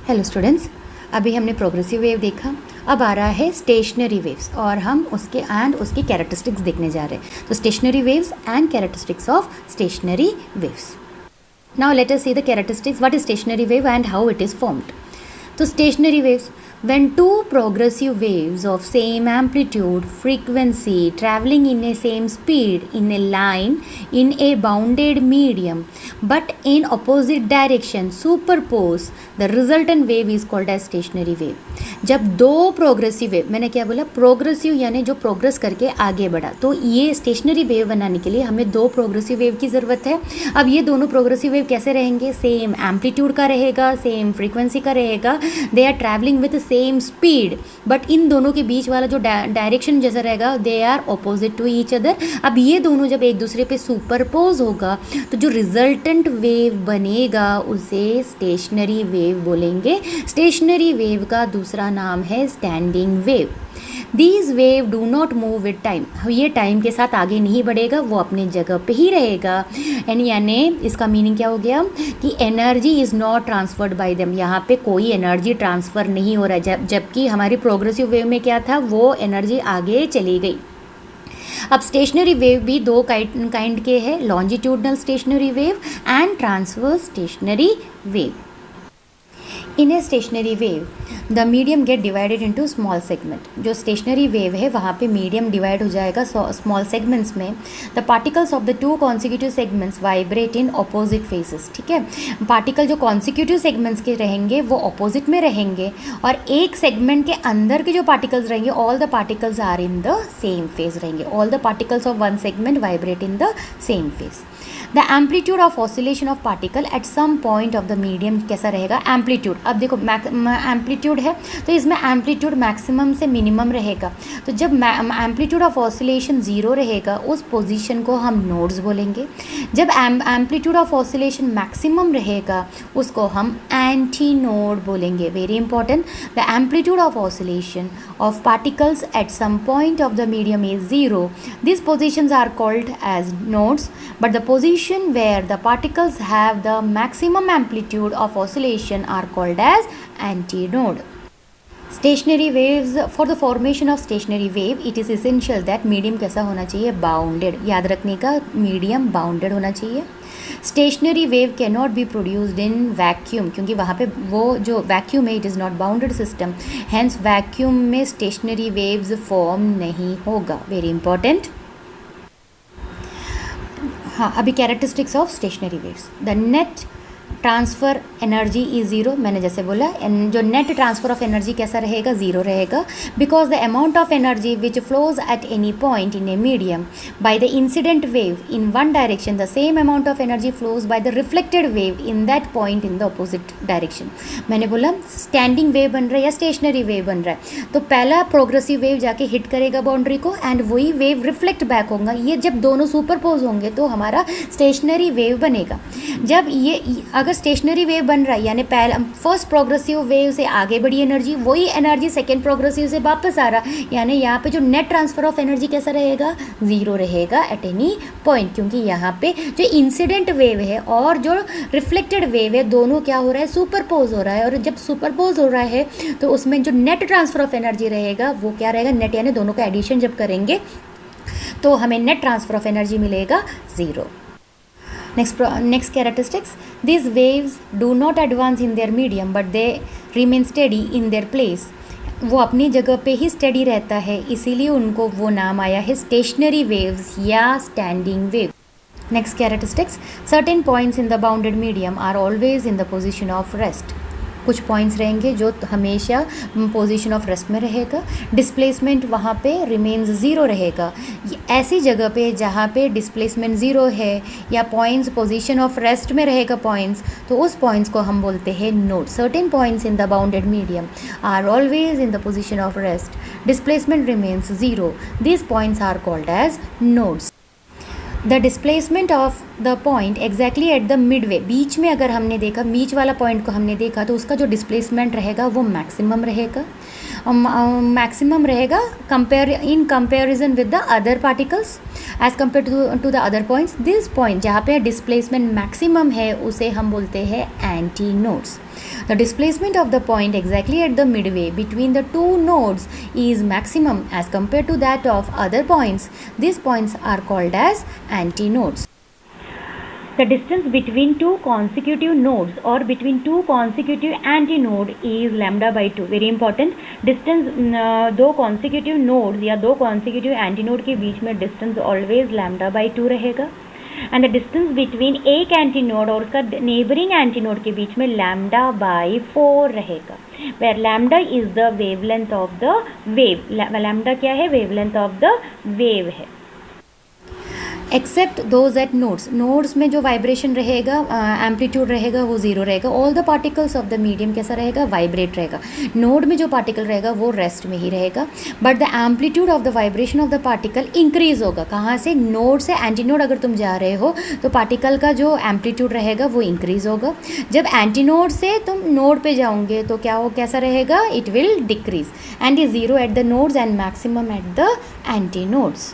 Hello students, अभी हमने progressive wave देखा। अब आ रहा है स्टेशनरी वेव्स और हम उसकी कैरेक्टरिस्टिक्स देखने जा रहे हैं। तो stationary waves and characteristics of stationary waves. Now let us see the characteristics what is stationary wave and how it is formed. तो stationary waves, when two progressive waves of same amplitude frequency traveling in a same speed in a line in a bounded medium but in opposite direction superpose, the resultant wave is called as stationary wave। जब दो progressive wave, मैंने क्या बोला, progressive यानी जो progress करके आगे बढ़ा, तो ये स्टेशनरी वेव बनाने के लिए हमें दो प्रोग्रेसिव वेव की ज़रूरत है। अब ये दोनों प्रोग्रेसिव वेव कैसे रहेंगे? सेम एम्पलीट्यूड का रहेगा, सेम फ्रीक्वेंसी का रहेगा, they are traveling with same speed, but इन दोनों के बीच वाला जो डायरेक्शन जैसा रहेगा, they are opposite to each other. अब ये दोनों जब एक दूसरे पे सुपरपोज होगा तो जो रिजल्टेंट वेव बनेगा उसे स्टेशनरी वेव बोलेंगे। स्टेशनरी वेव का दूसरा नाम है standing wave. These wave do not move with time, ये टाइम के साथ आगे नहीं बढ़ेगा, वो अपनी जगह पे ही रहेगा। यानी इसका मीनिंग क्या हो गया कि energy is not transferred by them, यहाँ पे कोई एनर्जी ट्रांसफ़र नहीं हो रहा है, जबकि हमारी प्रोग्रेसिव वेव में क्या था, वो एनर्जी आगे चली गई। अब स्टेशनरी वेव भी दो काइंड के हैं, longitudinal stationery wave and transverse stationary wave. In a stationary wave the medium gate divided into small segment. जो स्टेशनरी वेव है वहाँ पे मीडियम डिवाइड हो जाएगा स्मॉल सेगमेंट्स में। The particles of the two consecutive segments vibrate in opposite faces. ठीक है, particle जो कॉन्सिक्यूटिव सेगमेंट्स के रहेंगे वो अपोजिट में रहेंगे, और एक सेगमेंट के अंदर के जो पार्टिकल्स रहेंगे, all the particles are in the same phase रहेंगे। All the particles of one segment vibrate in the same phase. The amplitude of oscillation of particle at some point of the medium कैसा रहेगा? Amplitude. अब देखो amplitude है तो इसमें amplitude maximum से minimum रहेगा। तो जब एम्पलीट्यूड ऑफ ऑसिलेशन ज़ीरो रहेगा उस पोजीशन को हम नोड्स बोलेंगे। जब एम्पलीट्यूड ऑफ ऑसिलेशन मैक्सिमम रहेगा उसको हम एंटी नोड बोलेंगे। Very important, the amplitude of oscillation of particles at some point of the medium is zero. This positions are called as nodes, but the position where the particles have the maximum amplitude of oscillation are called as antinode. Stationary waves, for the formation of stationary wave it is essential that medium कैसा होना चाहिए? Bounded. याद रखने का, medium bounded होना चाहिए। Stationary wave can not be produced in vacuum, क्योंकि वहाँ पे वो जो वैक्यूम है it is not bounded system, hence vacuum में स्टेशनरी वेव्स फॉर्म नहीं होगा। Very important. हाँ, अभी characteristics of stationary waves. The net transfer energy is zero. मैंने जैसे बोला, जो नेट ट्रांसफ़र ऑफ एनर्जी कैसा रहेगा? ज़ीरो रहेगा, because the amount of energy which flows at any point in a medium by the incident wave in one direction, the same amount of energy flows by the reflected wave in that point in the opposite direction. मैंने बोला standing wave बन रहा है या stationary wave बन रहा है, तो पहला प्रोग्रेसिव वेव जाके हिट करेगा बाउंड्री को एंड वही वेव रिफ्लेक्ट बैक होगा। ये जब दोनों सुपरपोज होंगे तो हमारा स्टेशनरी वेव बनेगा। जब ये अगर स्टेशनरी वेव बन रहा है यानी पहला फर्स्ट प्रोग्रेसिव वेव से आगे बढ़ी एनर्जी, वही एनर्जी सेकेंड प्रोग्रेसिव से वापस आ रहा, यानी यहाँ पे जो नेट ट्रांसफ़र ऑफ एनर्जी कैसा रहेगा? ज़ीरो रहेगा एट एनी पॉइंट, क्योंकि यहाँ पे जो इंसिडेंट वेव है और जो रिफ्लेक्टेड वेव है दोनों क्या हो रहा है? सुपरपोज हो रहा है, और जब सुपरपोज हो रहा है तो उसमें जो नेट ट्रांसफ़र ऑफ एनर्जी रहेगा वो क्या रहेगा? नेट, यानी दोनों का एडिशन जब करेंगे तो हमें नेट ट्रांसफ़र ऑफ एनर्जी मिलेगा zero. Next characteristics, these waves do not advance in their medium but they remain steady in their place. वो अपनी जगह पे ही स्टेडी रहता है, इसीलिए उनको वो नाम आया है स्टेशनरी वेव्स या standing wave. Next characteristics, certain points in the bounded medium are always in the position of rest. कुछ पॉइंट्स रहेंगे जो हमेशा पोजीशन ऑफ रेस्ट में रहेगा। डिस्प्लेसमेंट वहाँ पे रिमेन्स ज़ीरो रहेगा। ऐसी जगह पे जहाँ पे डिस्प्लेसमेंट ज़ीरो है या पॉइंट्स पोजीशन ऑफ रेस्ट में रहेगा पॉइंट्स, तो उस पॉइंट्स को हम बोलते हैं node. Certain points in the bounded medium are always in the position of rest, displacement remains zero, this points are called as nodes. The displacement of the point exactly at the midway, बीच में अगर हमने देखा, बीच वाला point को हमने देखा तो उसका जो डिस्प्लेसमेंट रहेगा वो मैक्सिमम रहेगा। मैक्सिमम रहेगा in comparison with the other particles as compare to the other points. This point जहाँ पे डिस्प्लेसमेंट मैक्सिमम है उसे हम बोलते हैं anti nodes. The displacement of the point exactly at the midway between the two nodes is maximum as compared to that of other points. These points are called as antinodes. The distance between two consecutive nodes or between two consecutive antinodes is lambda by 2. Very important. Distance दो consecutive nodes या दो consecutive antinode के बीच में distance always lambda by 2 रहेगा. And the distance between एक antinode और उसका neighbouring antinode के बीच में लैम्डा बाई 4 रहेगा. Where lambda is the wavelength of the wave. Lambda क्या है? वेवलेंथ ऑफ द वेव है. Except those at nodes. Nodes में जो वाइब्रेशन रहेगा, एम्पलीट्यूड रहेगा, वो जीरो रहेगा. All the particles of the medium कैसा रहेगा? वाइब्रेट रहेगा. नोड में जो पार्टिकल रहेगा वो रेस्ट में ही रहेगा. But the amplitude of the vibration of the particle increase होगा. कहाँ से? नोड से एंटीनोड अगर तुम जा रहे हो तो पार्टिकल का जो एम्पलीट्यूड रहेगा वो इंक्रीज होगा. जब एंटीनोड से तुम नोड पे जाओगे तो क्या हो, कैसा रहेगा? It will decrease and is zero at the nodes and maximum at the antinodes.